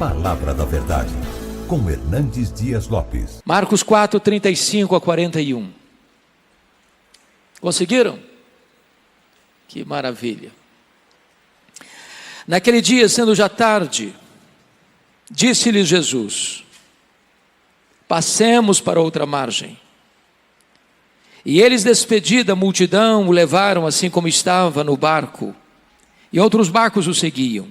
Palavra da Verdade, com Hernandes Dias Lopes. Marcos 4, 35 a 41. Conseguiram? Que maravilha. Naquele dia, sendo já tarde, disse-lhes Jesus: passemos para outra margem. E eles, despedida a multidão, o levaram assim como estava no barco, e outros barcos o seguiam.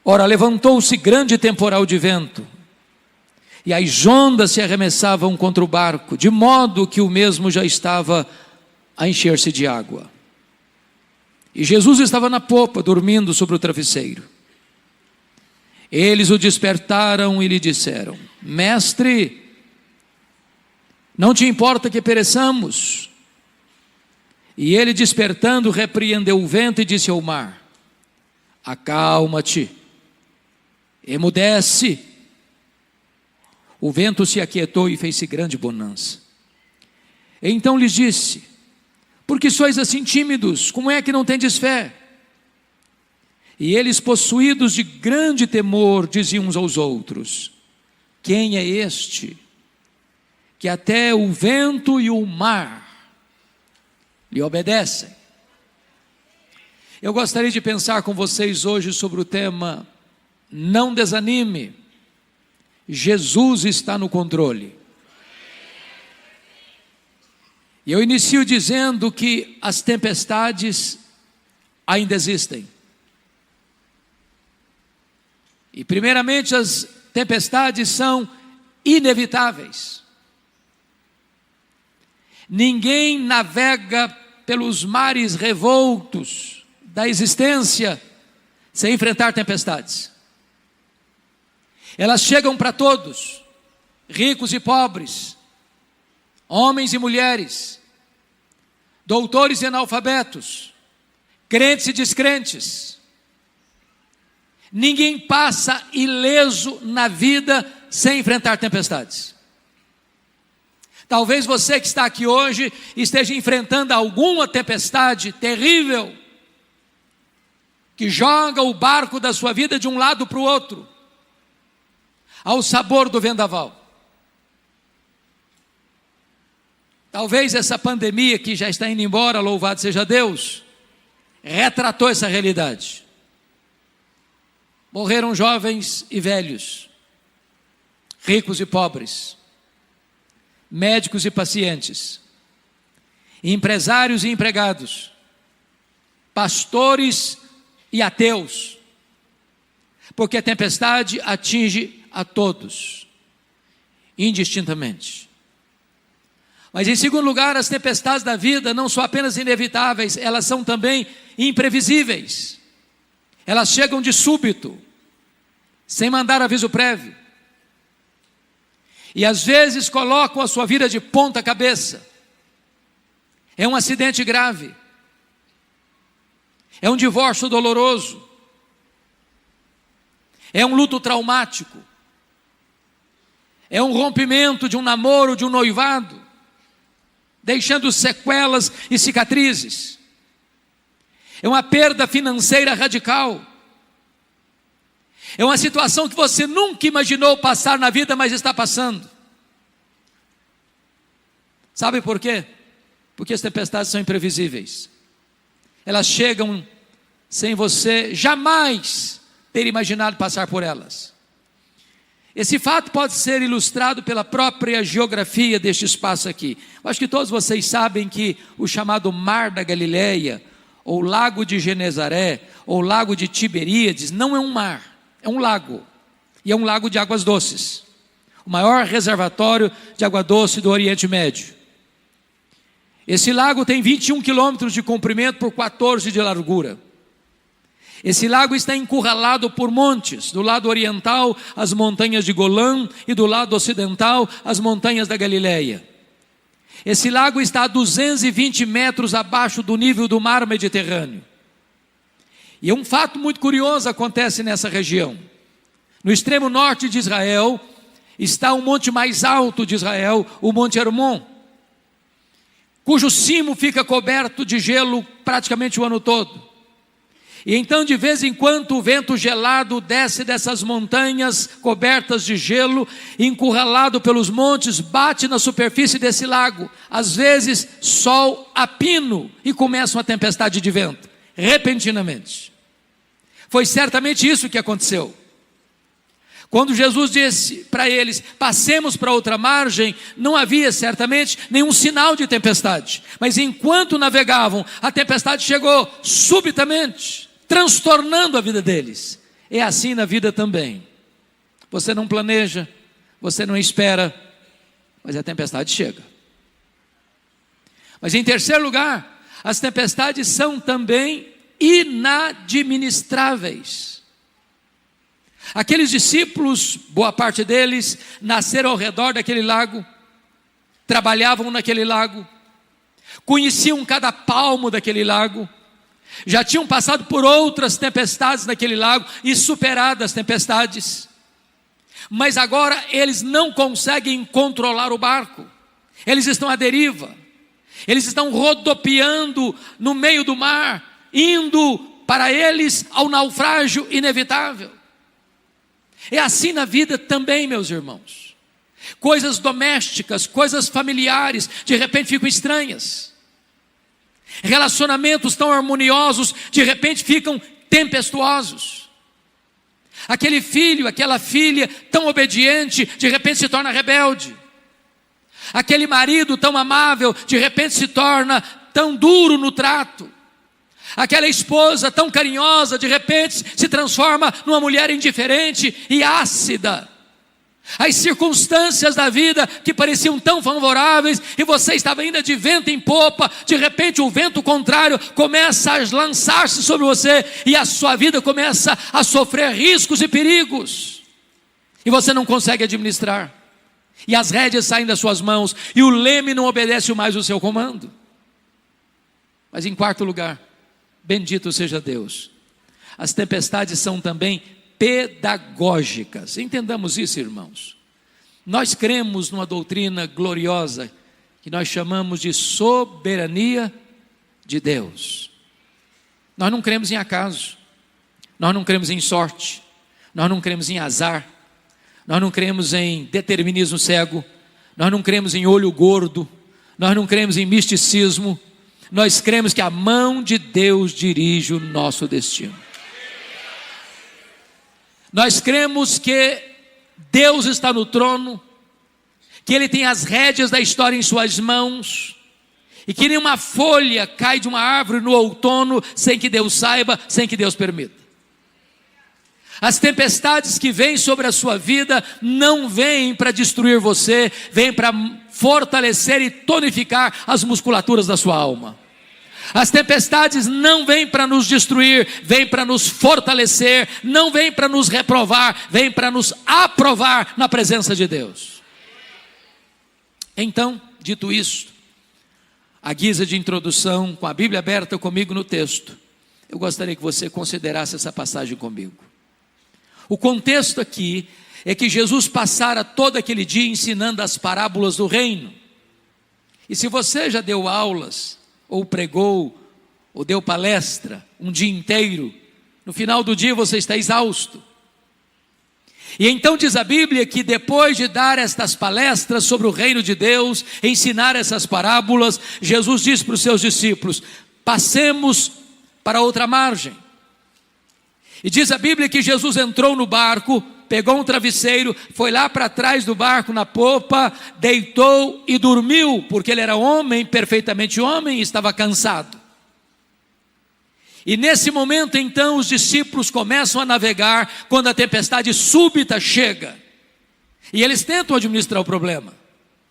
Ora, levantou-se grande temporal de vento, e as ondas se arremessavam contra o barco, de modo que o mesmo já estava a encher-se de água. E Jesus estava na popa, dormindo sobre o travesseiro. Eles o despertaram e lhe disseram: Mestre, não te importa que pereçamos? E ele, despertando, repreendeu o vento e disse ao mar: acalma-te, emudece. O vento se aquietou e fez-se grande bonança. Então lhes disse: por que sois assim tímidos? Como é que não tendes fé? E eles, possuídos de grande temor, diziam uns aos outros: quem é este, que até o vento e o mar lhe obedecem? Eu gostaria de pensar com vocês hoje sobre o tema: não desanime, Jesus está no controle. E eu inicio dizendo que as tempestades ainda existem. E primeiramente, as tempestades são inevitáveis. Ninguém navega pelos mares revoltos da existência sem enfrentar tempestades. Elas chegam para todos, ricos e pobres, homens e mulheres, doutores e analfabetos, crentes e descrentes. Ninguém passa ileso na vida sem enfrentar tempestades. Talvez você que está aqui hoje esteja enfrentando alguma tempestade terrível, que joga o barco da sua vida de um lado para o outro, ao sabor do vendaval. Talvez essa pandemia que já está indo embora, louvado seja Deus, retratou essa realidade. Morreram jovens e velhos, ricos e pobres, médicos e pacientes, empresários e empregados, pastores e ateus, porque a tempestade atinge a todos, indistintamente. Mas em segundo lugar, as tempestades da vida não são apenas inevitáveis, elas são também imprevisíveis. Elas chegam de súbito, sem mandar aviso prévio. E às vezes colocam a sua vida de ponta cabeça. É um acidente grave. É um divórcio doloroso. É um luto traumático. É um rompimento de um namoro, de um noivado, deixando sequelas e cicatrizes. É uma perda financeira radical. É uma situação que você nunca imaginou passar na vida, mas está passando. Sabe por quê? Porque as tempestades são imprevisíveis. Elas chegam sem você jamais ter imaginado passar por elas. Esse fato pode ser ilustrado pela própria geografia deste espaço aqui. Eu acho que todos vocês sabem que o chamado Mar da Galileia, ou Lago de Genezaré, ou Lago de Tiberíades, não é um mar. É um lago, e é um lago de águas doces, o maior reservatório de água doce do Oriente Médio. Esse lago tem 21 quilômetros de comprimento por 14 de largura. Esse lago está encurralado por montes, do lado oriental as montanhas de Golã e do lado ocidental as montanhas da Galileia. Esse lago está a 220 metros abaixo do nível do mar Mediterrâneo. E um fato muito curioso acontece nessa região. No extremo norte de Israel está o monte mais alto de Israel, o Monte Hermon, cujo cimo fica coberto de gelo praticamente o ano todo. E então, de vez em quando, o vento gelado desce dessas montanhas cobertas de gelo, encurralado pelos montes, bate na superfície desse lago. Às vezes, sol a pino e começa uma tempestade de vento, repentinamente. Foi certamente isso que aconteceu. Quando Jesus disse para eles, passemos para outra margem, não havia certamente nenhum sinal de tempestade. Mas enquanto navegavam, a tempestade chegou subitamente, transtornando a vida deles. É assim na vida também. Você não planeja, você não espera, mas a tempestade chega. Mas em terceiro lugar, as tempestades são também inadministráveis. Aqueles discípulos, boa parte deles, nasceram ao redor daquele lago, trabalhavam naquele lago, conheciam cada palmo daquele lago, já tinham passado por outras tempestades naquele lago e superado as tempestades, mas agora eles não conseguem controlar o barco, eles estão à deriva, eles estão rodopiando no meio do mar, indo para eles ao naufrágio inevitável. É assim na vida também, meus irmãos. Coisas domésticas, coisas familiares, de repente ficam estranhas. Relacionamentos tão harmoniosos, de repente ficam tempestuosos. Aquele filho, aquela filha tão obediente, de repente se torna rebelde. Aquele marido tão amável, de repente se torna tão duro no trato. Aquela esposa tão carinhosa, de repente se transforma numa mulher indiferente e ácida. As circunstâncias da vida que pareciam tão favoráveis e você estava ainda de vento em popa, de repente o vento contrário começa a lançar-se sobre você e a sua vida começa a sofrer riscos e perigos. E você não consegue administrar. E as rédeas saem das suas mãos e o leme não obedece mais o seu comando. Mas em quarto lugar, bendito seja Deus, as tempestades são também pedagógicas. Entendamos isso, irmãos. Nós cremos numa doutrina gloriosa que nós chamamos de soberania de Deus. Nós não cremos em acaso, nós não cremos em sorte, nós não cremos em azar, nós não cremos em determinismo cego, nós não cremos em olho gordo, nós não cremos em misticismo. Nós cremos que a mão de Deus dirige o nosso destino. Nós cremos que Deus está no trono, que Ele tem as rédeas da história em suas mãos, e que nenhuma folha cai de uma árvore no outono sem que Deus saiba, sem que Deus permita. As tempestades que vêm sobre a sua vida não vêm para destruir você, vêm para fortalecer e tonificar as musculaturas da sua alma. As tempestades não vêm para nos destruir, vêm para nos fortalecer, não vêm para nos reprovar, vêm para nos aprovar na presença de Deus. Então, dito isto, à guisa de introdução, com a Bíblia aberta comigo no texto, eu gostaria que você considerasse essa passagem comigo. O contexto aqui é que Jesus passara todo aquele dia ensinando as parábolas do reino. E se você já deu aulas, ou pregou, ou deu palestra um dia inteiro, no final do dia você está exausto. E então diz a Bíblia que depois de dar estas palestras sobre o reino de Deus, ensinar essas parábolas, Jesus disse para os seus discípulos: passemos para outra margem. E diz a Bíblia que Jesus entrou no barco, pegou um travesseiro, foi lá para trás do barco na popa, deitou e dormiu, porque ele era homem, perfeitamente homem, e estava cansado. E nesse momento então os discípulos começam a navegar, quando a tempestade súbita chega, e eles tentam administrar o problema,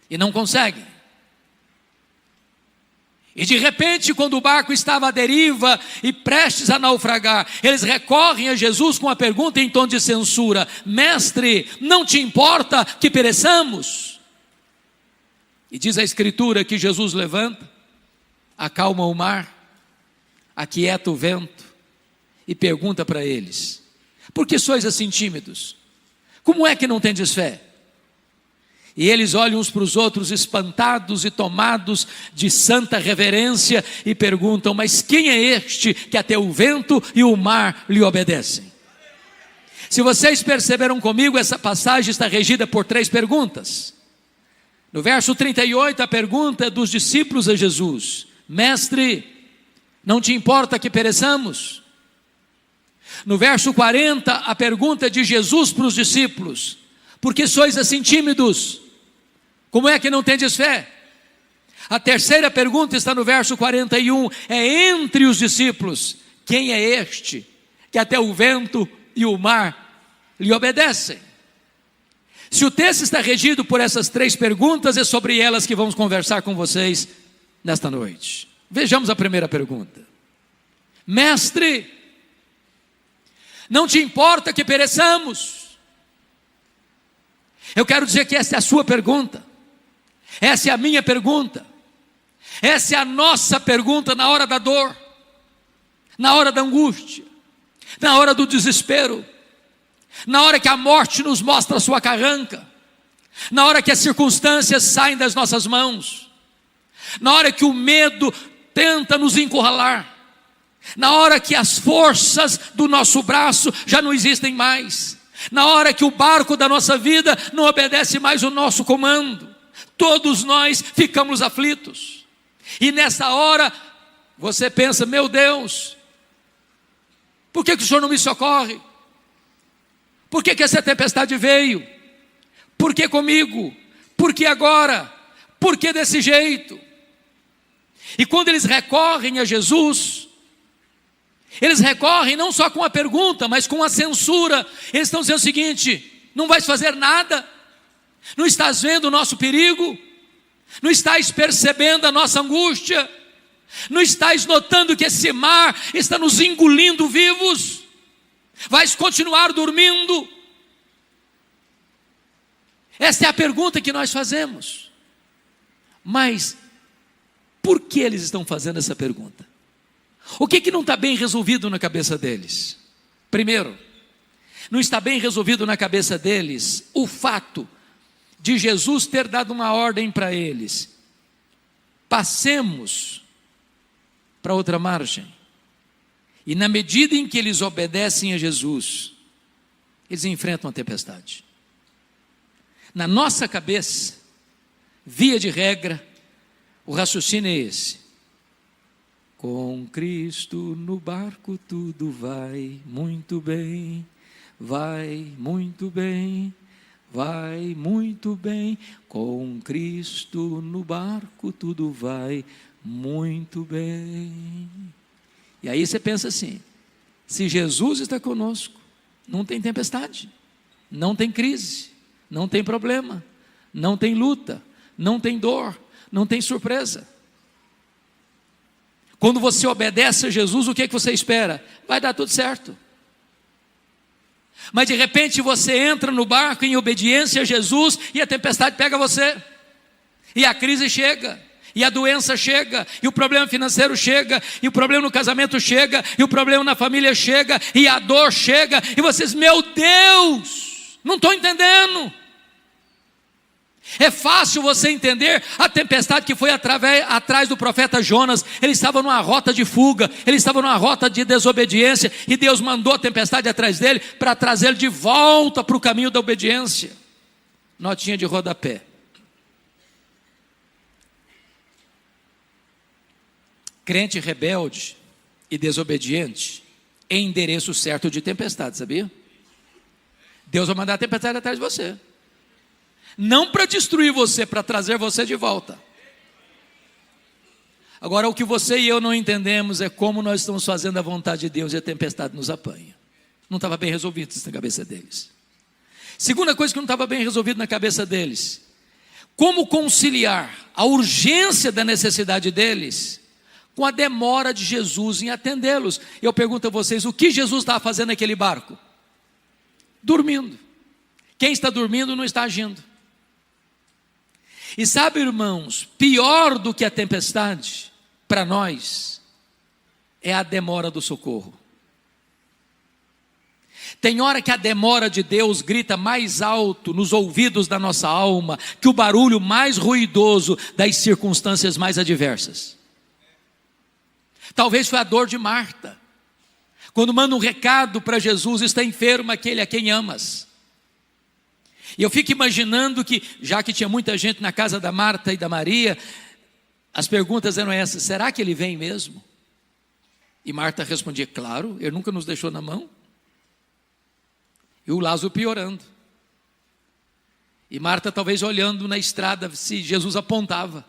e não conseguem. E de repente, quando o barco estava à deriva e prestes a naufragar, eles recorrem a Jesus com a pergunta em tom de censura: mestre, não te importa que pereçamos? E diz a Escritura que Jesus levanta, acalma o mar, aquieta o vento e pergunta para eles: por que sois assim tímidos? Como é que não tendes fé? E eles olham uns para os outros espantados e tomados de santa reverência e perguntam: mas quem é este que até o vento e o mar lhe obedecem? Se vocês perceberam comigo, essa passagem está regida por 3 perguntas. No verso 38, a pergunta dos discípulos a Jesus: Mestre, não te importa que pereçamos? No verso 40, a pergunta de Jesus para os discípulos: por que sois assim tímidos? Como é que não tendes fé? A terceira pergunta está no verso 41, é entre os discípulos: quem é este que até o vento e o mar lhe obedecem? Se o texto está regido por essas 3 perguntas, é sobre elas que vamos conversar com vocês nesta noite. Vejamos a primeira pergunta: Mestre, não te importa que pereçamos? Eu quero dizer que essa é a sua pergunta, essa é a minha pergunta, essa é a nossa pergunta na hora da dor, na hora da angústia, na hora do desespero, na hora que a morte nos mostra a sua carranca, na hora que as circunstâncias saem das nossas mãos, na hora que o medo tenta nos encurralar, na hora que as forças do nosso braço já não existem mais, na hora que o barco da nossa vida não obedece mais o nosso comando, todos nós ficamos aflitos. E nessa hora você pensa: meu Deus, por que o Senhor não me socorre? Por que essa tempestade veio? Por que comigo? Por que agora? Por que desse jeito? E quando eles recorrem a Jesus, eles recorrem não só com a pergunta, mas com a censura. Eles estão dizendo o seguinte: não vais fazer nada? Não estás vendo o nosso perigo? Não estás percebendo a nossa angústia? Não estás notando que esse mar está nos engolindo vivos? Vais continuar dormindo? Esta é a pergunta que nós fazemos. Mas por que eles estão fazendo essa pergunta? O que não está bem resolvido na cabeça deles? Primeiro, não está bem resolvido na cabeça deles o fato de Jesus ter dado uma ordem para eles: passemos para outra margem. E na medida em que eles obedecem a Jesus, eles enfrentam a tempestade. Na nossa cabeça, via de regra, o raciocínio é esse: com Cristo no barco tudo vai muito bem, vai muito bem, vai muito bem. Com Cristo no barco tudo vai muito bem. E aí você pensa assim: se Jesus está conosco, não tem tempestade, não tem crise, não tem problema, não tem luta, não tem dor, não tem surpresa. Quando você obedece a Jesus, o que você espera? Vai dar tudo certo. Mas de repente você entra no barco em obediência a Jesus e a tempestade pega você, e a crise chega, e a doença chega, e o problema financeiro chega, e o problema no casamento chega, e o problema na família chega, e a dor chega, e vocês: meu Deus, não estou entendendo. É fácil você entender a tempestade que foi atrás do profeta Jonas. Ele estava numa rota de fuga, ele estava numa rota de desobediência, e Deus mandou a tempestade atrás dele para trazê-lo de volta para o caminho da obediência. Notinha de rodapé: crente rebelde e desobediente é endereço certo de tempestade, sabia? Deus vai mandar a tempestade atrás de você, não para destruir você, para trazer você de volta. Agora, o que você e eu não entendemos é como nós estamos fazendo a vontade de Deus e a tempestade nos apanha. Não estava bem resolvido isso na cabeça deles. Segunda coisa que não estava bem resolvido na cabeça deles: como conciliar a urgência da necessidade deles com a demora de Jesus em atendê-los. Eu pergunto a vocês: o que Jesus estava fazendo naquele barco? Dormindo. Quem está dormindo não está agindo. E sabe, irmãos, pior do que a tempestade, para nós, é a demora do socorro. Tem hora que a demora de Deus grita mais alto nos ouvidos da nossa alma que o barulho mais ruidoso das circunstâncias mais adversas. Talvez foi a dor de Marta, quando manda um recado para Jesus: está enfermo aquele a quem amas. E eu fico imaginando que, já que tinha muita gente na casa da Marta e da Maria, as perguntas eram essas: será que ele vem mesmo? E Marta respondia: claro, ele nunca nos deixou na mão. E o Lázaro piorando. E Marta talvez olhando na estrada se Jesus apontava.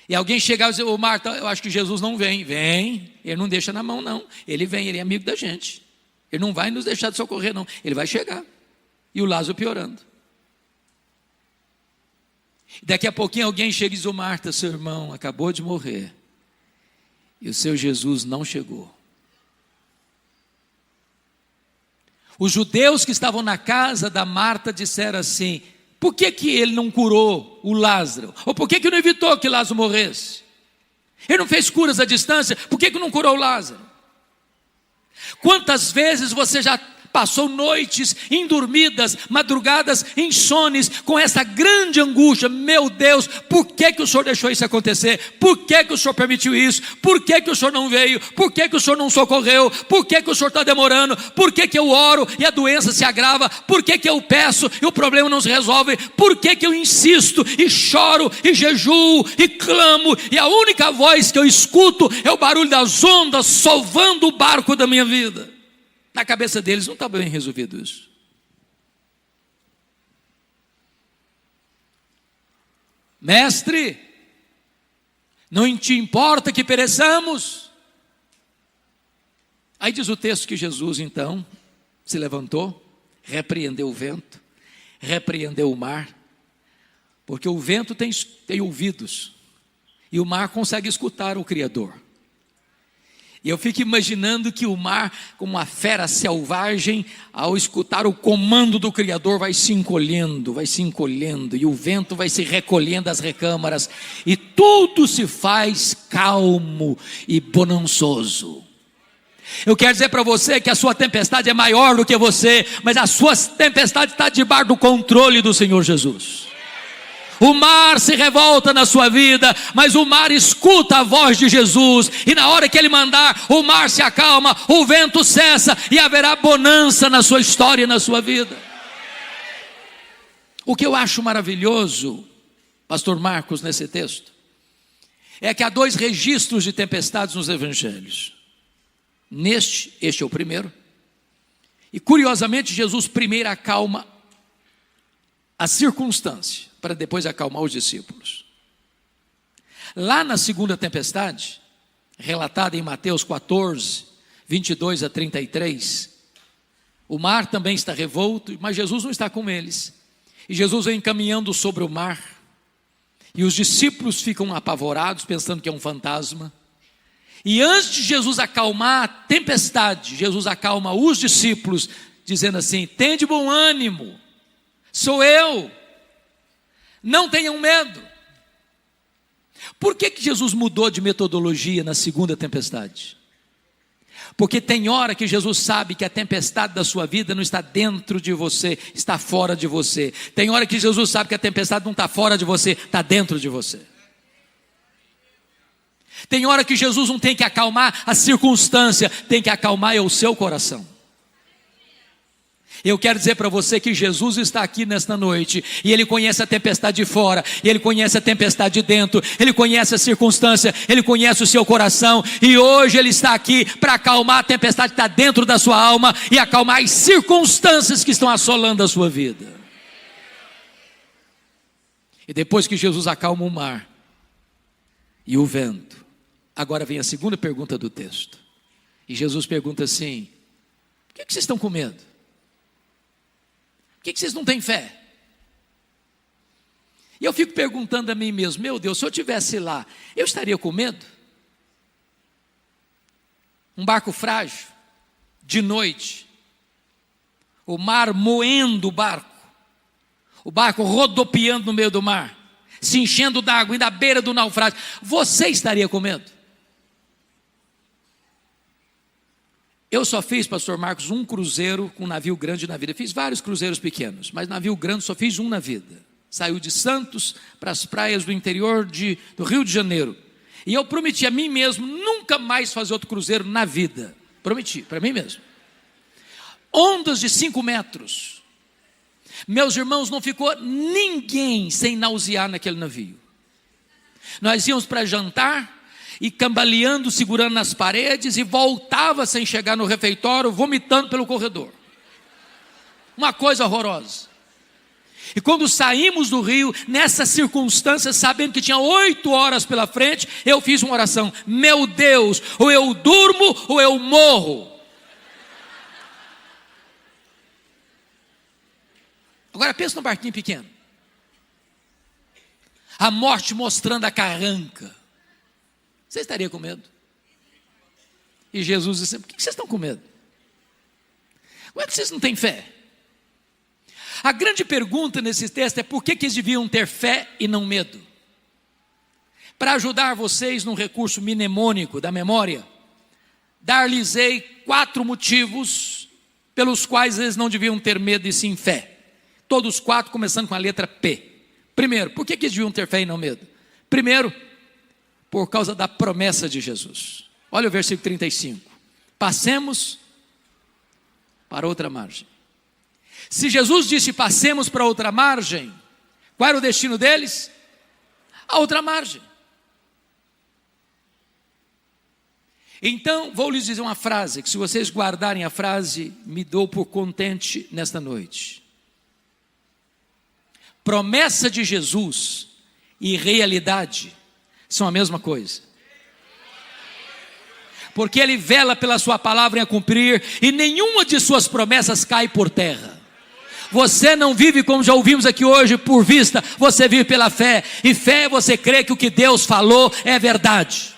E alguém chegava e dizia: ô Marta, eu acho que Jesus não vem. Vem, ele não deixa na mão não. Ele vem, ele é amigo da gente. Ele não vai nos deixar de socorrer não. Ele vai chegar. E o Lázaro piorando. Daqui a pouquinho alguém chega e diz: ô Marta, seu irmão acabou de morrer. E o seu Jesus não chegou. Os judeus que estavam na casa da Marta disseram assim: por que ele não curou o Lázaro? Ou por que não evitou que Lázaro morresse? Ele não fez curas à distância, por que não curou o Lázaro? Quantas vezes você já passou noites indormidas, madrugadas insones, com essa grande angústia: meu Deus, por que o Senhor deixou isso acontecer? Por que o Senhor permitiu isso? Por que o Senhor não veio? Por que o Senhor não socorreu? Por que o Senhor está demorando? Por que eu oro e a doença se agrava? Por que eu peço e o problema não se resolve? Por que eu insisto e choro e jejuo e clamo, e a única voz que eu escuto é o barulho das ondas sovando o barco da minha vida? Na cabeça deles não está bem resolvido isso. Mestre, não te importa que pereçamos? Aí diz o texto que Jesus então se levantou, repreendeu o vento, repreendeu o mar, porque o vento tem ouvidos, e o mar consegue escutar o Criador. E eu fico imaginando que o mar, como uma fera selvagem, ao escutar o comando do Criador, vai se encolhendo, e o vento vai se recolhendo às recâmaras, e tudo se faz calmo e bonançoso. Eu quero dizer para você que a sua tempestade é maior do que você, mas a sua tempestade está debaixo do controle do Senhor Jesus. O mar se revolta na sua vida, mas o mar escuta a voz de Jesus, e na hora que Ele mandar, o mar se acalma, o vento cessa, e haverá bonança na sua história e na sua vida. O que eu acho maravilhoso, pastor Marcos, nesse texto, é que há dois registros de tempestades nos evangelhos. Este é o primeiro, e curiosamente Jesus primeiro acalma a circunstância, para depois acalmar os discípulos. Lá na segunda tempestade, relatada em Mateus 14, 22 a 33, o mar também está revolto, mas Jesus não está com eles. E Jesus vem caminhando sobre o mar, e os discípulos ficam apavorados, pensando que é um fantasma. E antes de Jesus acalmar a tempestade, Jesus acalma os discípulos, dizendo assim: tende bom ânimo, sou eu, não tenham medo. Por que Jesus mudou de metodologia na segunda tempestade? Porque tem hora que Jesus sabe que a tempestade da sua vida não está dentro de você, está fora de você. Tem hora que Jesus sabe que a tempestade não está fora de você, está dentro de você. Tem hora que Jesus não tem que acalmar a circunstância, tem que acalmar o seu coração. Eu quero dizer para você que Jesus está aqui nesta noite, e Ele conhece a tempestade de fora, e Ele conhece a tempestade de dentro, Ele conhece a circunstância, Ele conhece o seu coração, e hoje Ele está aqui para acalmar a tempestade que está dentro da sua alma, e acalmar as circunstâncias que estão assolando a sua vida. E depois que Jesus acalma o mar e o vento, agora vem a segunda pergunta do texto, e Jesus pergunta assim: por que vocês estão com medo? Por que vocês não têm fé? E eu fico perguntando a mim mesmo: meu Deus, se eu estivesse lá, eu estaria com medo? Um barco frágil, de noite, o mar moendo o barco rodopiando no meio do mar, se enchendo d'água e na beira do naufrágio, você estaria com medo? Eu só fiz, pastor Marcos, um cruzeiro com um navio grande na vida. Eu fiz vários cruzeiros pequenos, mas navio grande só fiz um na vida. Saiu de Santos para as praias do interior do Rio de Janeiro. E eu prometi a mim mesmo nunca mais fazer outro cruzeiro na vida. Prometi, para mim mesmo. Ondas de 5 metros. Meus irmãos, não ficou ninguém sem nausear naquele navio. Nós íamos para jantar e cambaleando, segurando nas paredes, e voltava sem chegar no refeitório, vomitando pelo corredor. Uma coisa horrorosa. E quando saímos do rio, nessa circunstância, sabendo que tinha 8 horas pela frente, eu fiz uma oração: meu Deus, ou eu durmo ou eu morro. Agora pensa num barquinho pequeno. A morte mostrando a carranca. Você estaria com medo? E Jesus disse: por que vocês estão com medo? Como é que vocês não têm fé? A grande pergunta nesse texto é: por que eles deviam ter fé e não medo? Para ajudar vocês num recurso mnemônico da memória, dar-lhes-ei 4 motivos pelos quais eles não deviam ter medo e sim fé. Todos 4 começando com a letra P. Primeiro, por que eles deviam ter fé e não medo? Primeiro, por causa da promessa de Jesus. Olha o versículo 35. Passemos para outra margem. Se Jesus disse passemos para outra margem, qual era o destino deles? A outra margem. Então, vou lhes dizer uma frase, que se vocês guardarem a frase, me dou por contente nesta noite. Promessa de Jesus e realidade são a mesma coisa. Porque Ele vela pela sua palavra em a cumprir, e nenhuma de suas promessas cai por terra. Você não vive, como já ouvimos aqui hoje, por vista, você vive pela fé. E fé é você crer que o que Deus falou é verdade.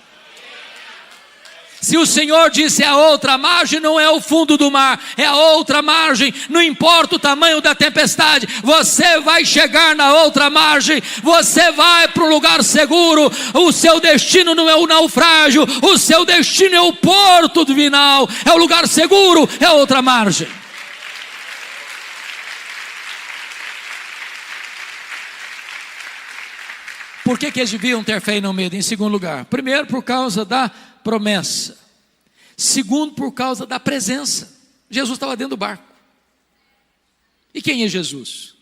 Se o Senhor disse a outra margem, não é o fundo do mar, é a outra margem. Não importa o tamanho da tempestade, você vai chegar na outra margem. Você vai para um lugar seguro. O seu destino não é o naufrágio, o seu destino é o porto final, é o lugar seguro, é a outra margem. Por que eles deviam ter fé e não medo? Em segundo lugar, primeiro, por causa da promessa. Segundo, por causa da presença. Jesus estava dentro do barco. E quem é Jesus?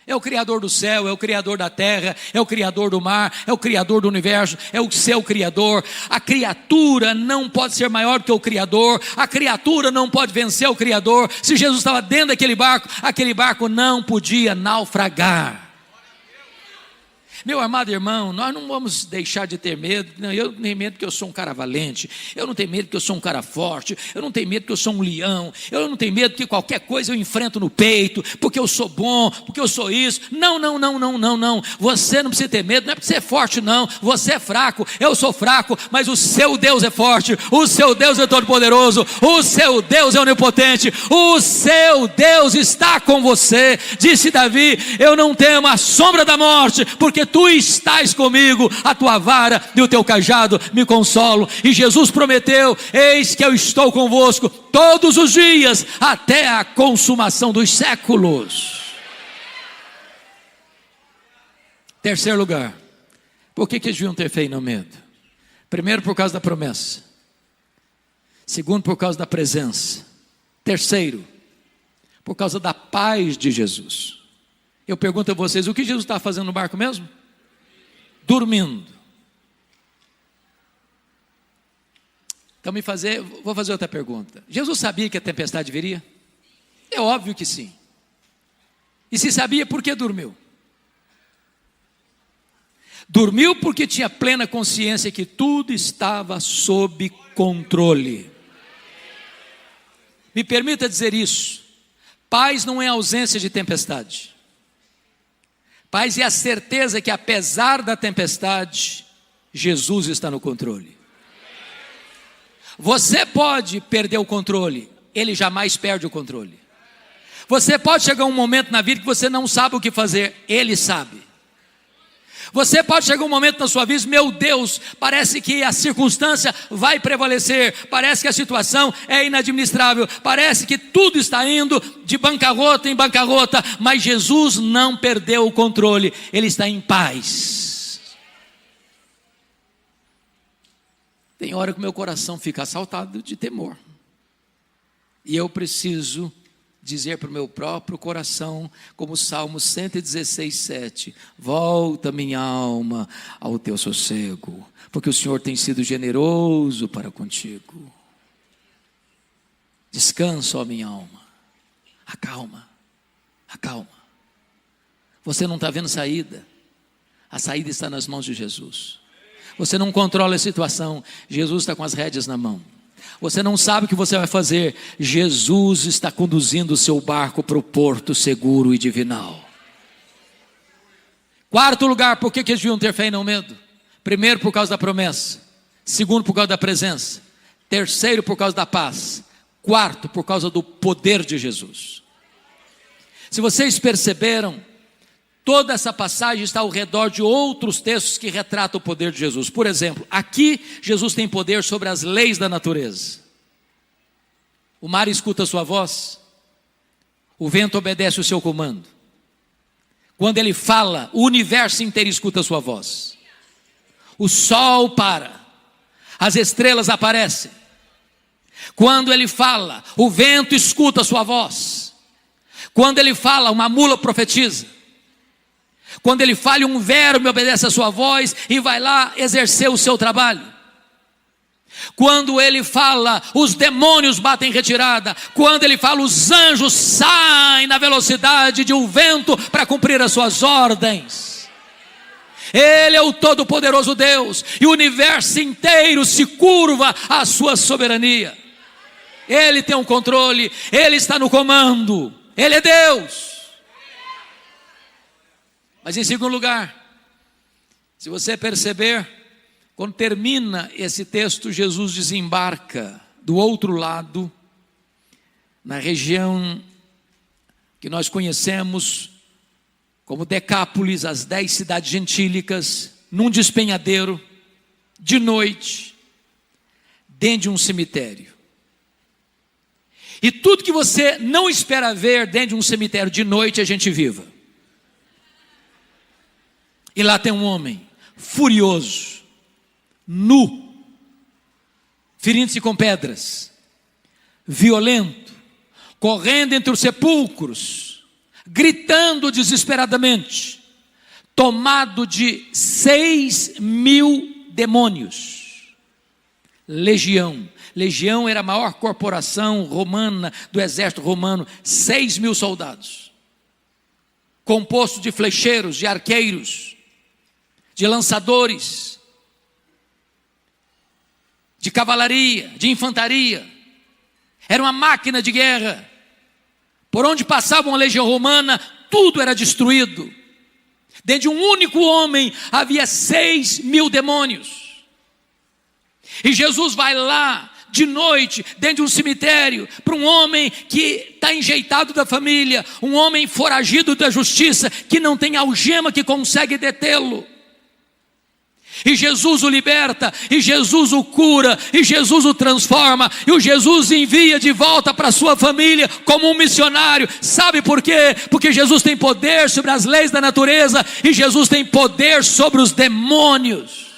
É o Criador do céu, é o Criador da terra, é o Criador do mar, é o Criador do universo, é o seu Criador. A criatura não pode ser maior que o Criador, a criatura não pode vencer o Criador. Se Jesus estava dentro daquele barco não podia naufragar. Meu amado irmão, nós não vamos deixar de ter medo. Não, eu não tenho medo porque eu sou um cara valente, eu não tenho medo porque eu sou um cara forte, eu não tenho medo porque eu sou um leão, eu não tenho medo porque qualquer coisa eu enfrento no peito, porque eu sou bom, porque eu sou isso. Não, você não precisa ter medo, não é porque você é forte não, você é fraco, eu sou fraco, mas o seu Deus é forte, o seu Deus é todo poderoso, o seu Deus é onipotente, o seu Deus está com você. Disse Davi: eu não temo a sombra da morte, porque tu estás comigo, a tua vara e o teu cajado me consolam. E Jesus prometeu: eis que eu estou convosco todos os dias, até a consumação dos séculos. Terceiro lugar, por que eles deviam ter fé e não medo? Primeiro, por causa da promessa. Segundo, por causa da presença. Terceiro, por causa da paz de Jesus. Eu pergunto a vocês: o que Jesus está fazendo no barco mesmo? Dormindo. Então vou fazer outra pergunta. Jesus sabia que a tempestade viria? É óbvio que sim. E se sabia, por que dormiu? Dormiu porque tinha plena consciência que tudo estava sob controle. Me permita dizer isso: paz não é ausência de tempestade. Paz é a certeza que, apesar da tempestade, Jesus está no controle. Você pode perder o controle, Ele jamais perde o controle. Você pode chegar a um momento na vida que você não sabe o que fazer, Ele sabe. Você pode chegar um momento na sua vida, meu Deus, parece que a circunstância vai prevalecer, parece que a situação é inadministrável, parece que tudo está indo de bancarrota em bancarrota, mas Jesus não perdeu o controle, Ele está em paz. Tem hora que o meu coração fica assaltado de temor, e eu preciso dizer para o meu próprio coração, como o Salmo 116, 7, volta minha alma ao teu sossego, porque o Senhor tem sido generoso para contigo. Descansa, ó minha alma, acalma, acalma. Você não está vendo saída, a saída está nas mãos de Jesus. Você não controla a situação, Jesus está com as rédeas na mão. Você não sabe o que você vai fazer, Jesus está conduzindo o seu barco para o porto seguro e divinal. Quarto lugar, por que eles deviam ter fé e não medo? Primeiro, por causa da promessa. Segundo, por causa da presença. Terceiro, por causa da paz. Quarto, por causa do poder de Jesus. Se vocês perceberam, toda essa passagem está ao redor de outros textos que retratam o poder de Jesus. Por exemplo, aqui Jesus tem poder sobre as leis da natureza. O mar escuta a sua voz, o vento obedece o seu comando. Quando ele fala, o universo inteiro escuta a sua voz. O sol para, as estrelas aparecem. Quando ele fala, o vento escuta a sua voz. Quando ele fala, uma mula profetiza. Quando ele fala, um verme obedece a sua voz e vai lá exercer o seu trabalho. Quando ele fala, os demônios batem retirada. Quando ele fala, os anjos saem na velocidade de um vento para cumprir as suas ordens. Ele é o todo-poderoso Deus, e o universo inteiro se curva à sua soberania. Ele tem um controle, Ele está no comando, Ele é Deus. Mas em segundo lugar, se você perceber, quando termina esse texto, Jesus desembarca do outro lado, na região que nós conhecemos como Decápolis, as 10 cidades gentílicas, num despenhadeiro, de noite, dentro de um cemitério. E tudo que você não espera ver dentro de um cemitério de noite, a gente viva. E lá tem um homem furioso, nu, ferindo-se com pedras, violento, correndo entre os sepulcros, gritando desesperadamente, tomado de 6.000 demônios. Legião era a maior corporação romana do exército romano, 6.000 soldados, composto de flecheiros, de arqueiros, de lançadores, de cavalaria, de infantaria. Era uma máquina de guerra. Por onde passava uma legião romana, tudo era destruído. Dentro de um único homem havia 6.000 demônios. E Jesus vai lá de noite, dentro de um cemitério, para um homem que está enjeitado da família, um homem foragido da justiça, que não tem algema que consegue detê-lo. E Jesus o liberta, e Jesus o cura, e Jesus o transforma, e o Jesus envia de volta para a sua família como um missionário. Sabe por quê? Porque Jesus tem poder sobre as leis da natureza, e Jesus tem poder sobre os demônios.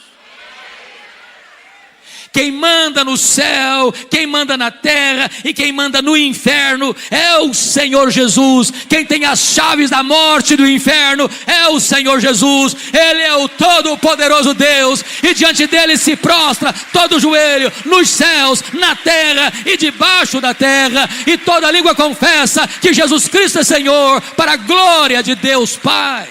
Quem manda no céu, quem manda na terra e quem manda no inferno é o Senhor Jesus. Quem tem as chaves da morte e do inferno é o Senhor Jesus. Ele é o todo-poderoso Deus, e diante dele se prostra todo joelho, nos céus, na terra e debaixo da terra, e toda língua confessa que Jesus Cristo é Senhor, para a glória de Deus Pai.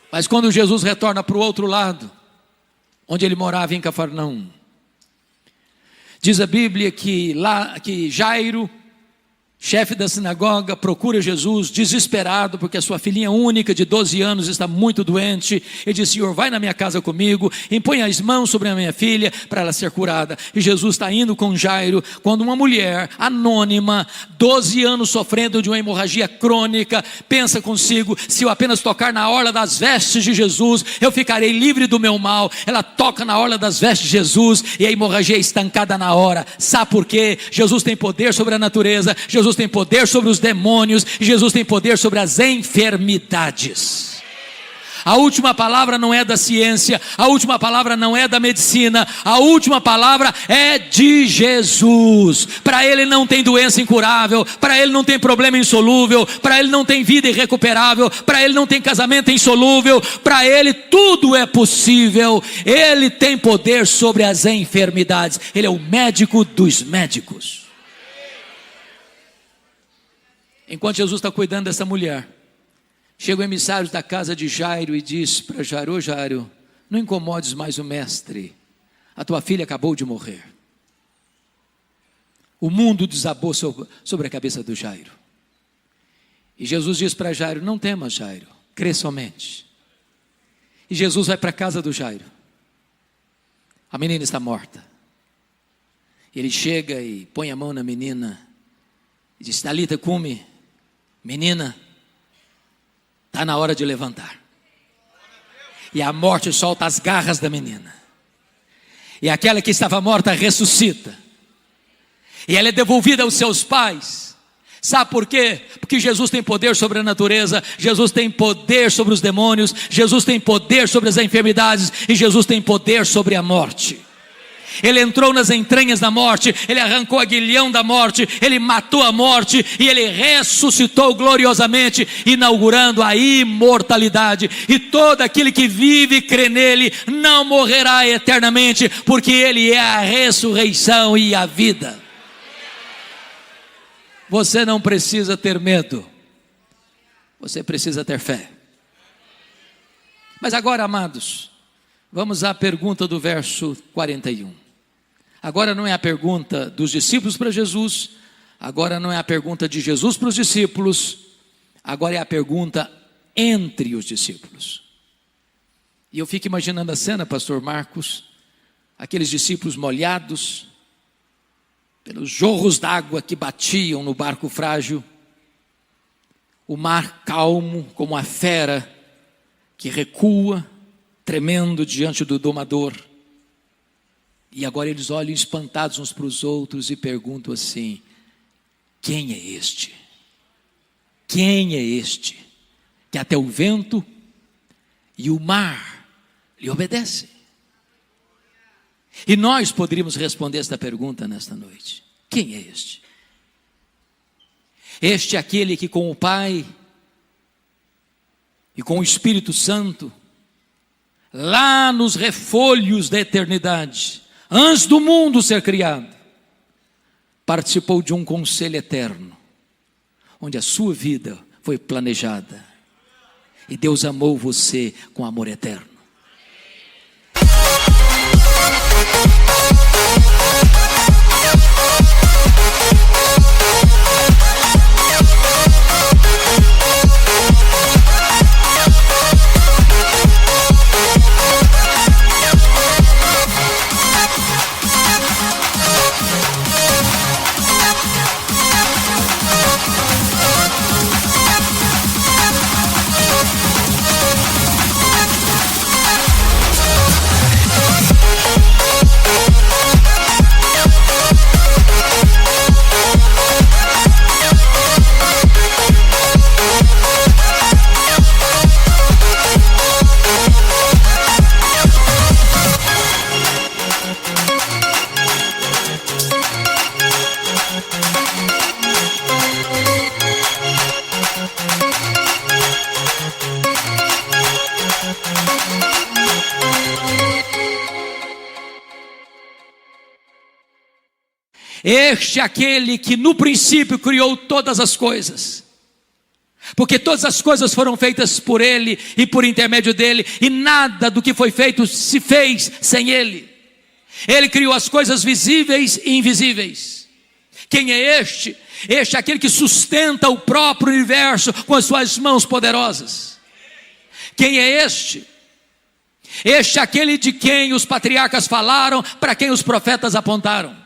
Mas quando Jesus retorna para o outro lado, onde ele morava em Cafarnaum, diz a Bíblia que Jairo chefe da sinagoga, procura Jesus desesperado, porque a sua filhinha única de 12 anos está muito doente. Ele diz: Senhor, vai na minha casa comigo, impõe as mãos sobre a minha filha para ela ser curada. E Jesus está indo com Jairo, quando uma mulher anônima, 12 anos sofrendo de uma hemorragia crônica, pensa consigo: se eu apenas tocar na orla das vestes de Jesus, eu ficarei livre do meu mal. Ela toca na orla das vestes de Jesus e a hemorragia é estancada na hora. Sabe por quê? Jesus tem poder sobre a natureza, Jesus tem poder sobre os demônios, Jesus tem poder sobre as enfermidades. A última palavra não é da ciência, a última palavra não é da medicina, a última palavra é de Jesus. Para Ele não tem doença incurável, para Ele não tem problema insolúvel, para Ele não tem vida irrecuperável, para Ele não tem casamento insolúvel, para Ele tudo é possível. Ele tem poder sobre as enfermidades, Ele é o médico dos médicos. Enquanto Jesus está cuidando dessa mulher, chega o emissário da casa de Jairo e diz para Jairo: ô Jairo, não incomodes mais o mestre, a tua filha acabou de morrer. O mundo desabou sobre a cabeça do Jairo. E Jesus diz para Jairo: não temas, Jairo, crê somente. E Jesus vai para a casa do Jairo. A menina está morta. Ele chega e põe a mão na menina e diz: Talita cumi, menina, está na hora de levantar. E a morte solta as garras da menina. E aquela que estava morta ressuscita. E ela é devolvida aos seus pais. Sabe por quê? Porque Jesus tem poder sobre a natureza, Jesus tem poder sobre os demônios, Jesus tem poder sobre as enfermidades e Jesus tem poder sobre a morte. Ele entrou nas entranhas da morte, Ele arrancou o aguilhão da morte, Ele matou a morte e Ele ressuscitou gloriosamente, inaugurando a imortalidade. E todo aquele que vive e crê nele não morrerá eternamente, porque Ele é a ressurreição e a vida. Você não precisa ter medo, você precisa ter fé. Mas agora, amados, vamos à pergunta do verso 41. Agora não é a pergunta dos discípulos para Jesus, agora não é a pergunta de Jesus para os discípulos, agora é a pergunta entre os discípulos. E eu fico imaginando a cena, pastor Marcos, aqueles discípulos molhados pelos jorros d'água que batiam no barco frágil, o mar calmo como a fera que recua, tremendo diante do domador. E agora eles olham espantados uns para os outros e perguntam assim: quem é este? Quem é este que até o vento e o mar lhe obedecem? E nós poderíamos responder esta pergunta nesta noite: quem é este? Este é aquele que com o Pai e com o Espírito Santo, lá nos refolhos da eternidade, antes do mundo ser criado, participou de um conselho eterno, onde a sua vida foi planejada, e Deus amou você com amor eterno. Este é aquele que no princípio criou todas as coisas, porque todas as coisas foram feitas por Ele e por intermédio dEle, e nada do que foi feito se fez sem Ele. Ele criou as coisas visíveis e invisíveis. Quem é este? Este é aquele que sustenta o próprio universo com as suas mãos poderosas. Quem é este? Este é aquele de quem os patriarcas falaram, para quem os profetas apontaram.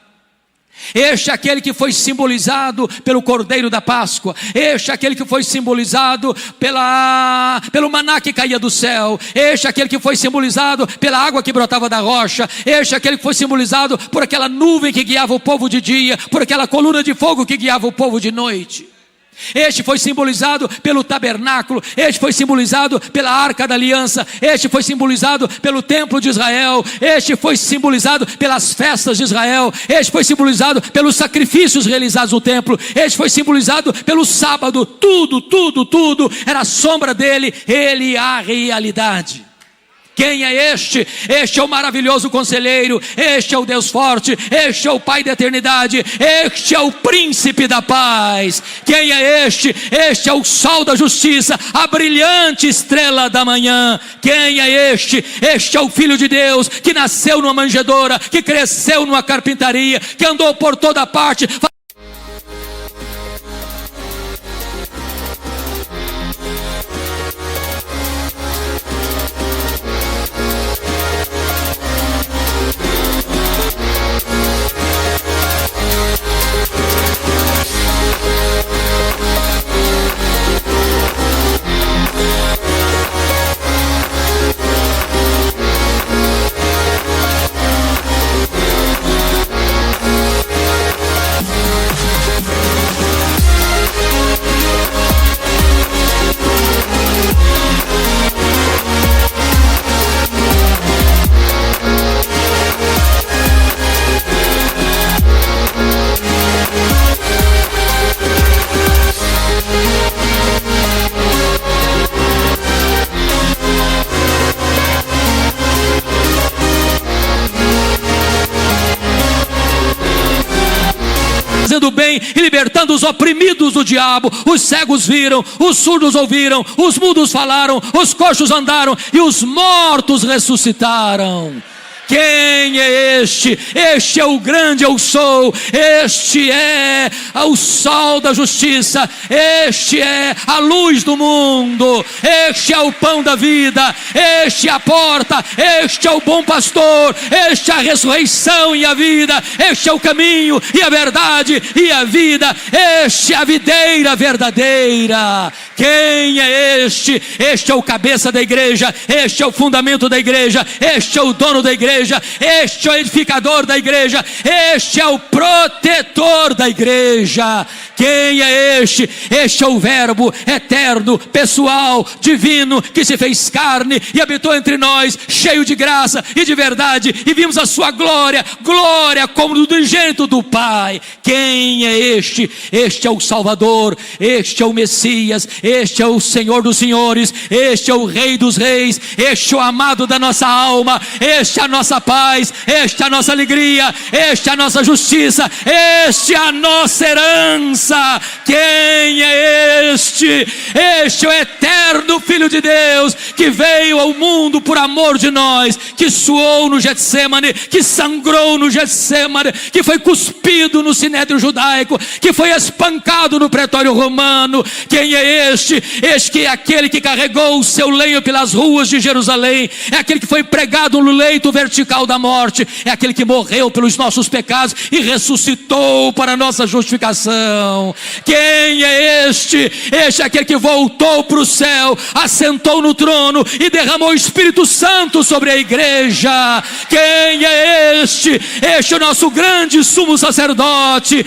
Este é aquele que foi simbolizado pelo Cordeiro da Páscoa. Este é aquele que foi simbolizado pelo maná que caía do céu. Este é aquele que foi simbolizado pela água que brotava da rocha. Este é aquele que foi simbolizado por aquela nuvem que guiava o povo de dia, por aquela coluna de fogo que guiava o povo de noite. Este foi simbolizado pelo tabernáculo, este foi simbolizado pela arca da aliança, este foi simbolizado pelo templo de Israel, este foi simbolizado pelas festas de Israel, este foi simbolizado pelos sacrifícios realizados no templo, este foi simbolizado pelo sábado. Tudo era a sombra dele. Ele é a realidade. Quem é este? Este é o maravilhoso conselheiro, este é o Deus forte, este é o Pai da eternidade, este é o príncipe da paz. Quem é este? Este é o sol da justiça, a brilhante estrela da manhã. Quem é este? Este é o Filho de Deus, que nasceu numa manjedoura, que cresceu numa carpintaria, que andou por toda parte. Fazendo bem e libertando os oprimidos do diabo. Os cegos viram, os surdos ouviram, os mudos falaram, os coxos andaram e os mortos ressuscitaram. Quem é este? Este é o grande eu sou. Este é o sol da justiça. Este é a luz do mundo. Este é o pão da vida. Este é a porta. Este é o bom pastor. Este é a ressurreição e a vida. Este é o caminho e a verdade e a vida. Este é a videira verdadeira. Quem é este? Este é o cabeça da igreja. Este é o fundamento da igreja. Este é o dono da igreja. Este é o edificador da igreja. Este é o protetor da igreja. Quem é este? Este é o verbo eterno, pessoal, divino, que se fez carne e habitou entre nós, cheio de graça e de verdade, e vimos a sua glória, glória como do unigênito do Pai. Quem é este? Este é o Salvador, este é o Messias, este é o Senhor dos senhores, este é o Rei dos reis, este é o amado da nossa alma, este é a nossa paz, este é a nossa alegria, este é a nossa justiça, este é a nossa herança. Quem é este? Este é o eterno Filho de Deus, que veio ao mundo por amor de nós, que suou no Getsemane, que sangrou no Getsemane, que foi cuspido no sinédrio judaico, que foi espancado no pretório romano. Quem é este? Este que é aquele que carregou o seu lenho pelas ruas de Jerusalém, é aquele que foi pregado no leito vertical da morte, é aquele que morreu pelos nossos pecados e ressuscitou para a nossa justificação. Quem é este? Este é aquele que voltou para o céu, assentou no trono e derramou o Espírito Santo sobre a igreja. Quem é este? Este é o nosso grande sumo sacerdote,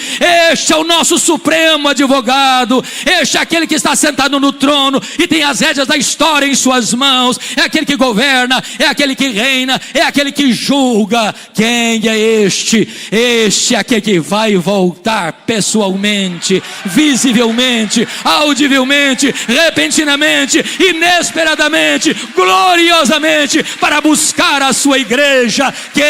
este é o nosso supremo advogado, este é aquele que está sentado no trono e tem as rédeas da história em suas mãos, é aquele que governa, é aquele que reina, é aquele que julga. Quem é este? Este é aquele que vai voltar pessoalmente, visivelmente, audivelmente, subitamente, repentinamente, inesperadamente, gloriosamente, para buscar a sua igreja. Quem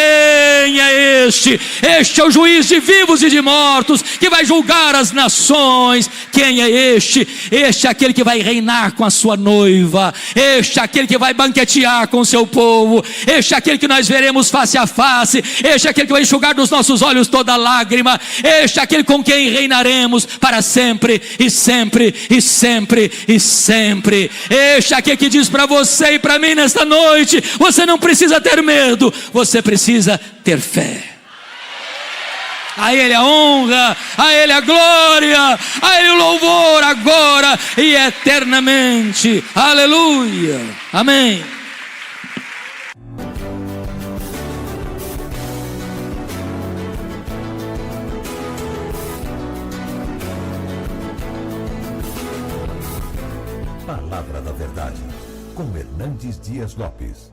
é este? Este é o juiz de vivos e de mortos, que vai julgar as nações. Quem é este? Este é aquele que vai reinar com a sua noiva. Este é aquele que vai banquetear com o seu povo. Este é aquele que nós veremos face a face. Este é aquele que vai enxugar dos nossos olhos toda lágrima. Este é aquele com quem reinaremos para sempre e sempre e sempre e sempre. Este é aquele que diz para você e para mim nesta noite: você não precisa ter medo, você precisa ter fé. A Ele a honra, a Ele a glória, a Ele o louvor agora e eternamente. Aleluia. Amém. Palavra da Verdade, com Hernandes Dias Lopes.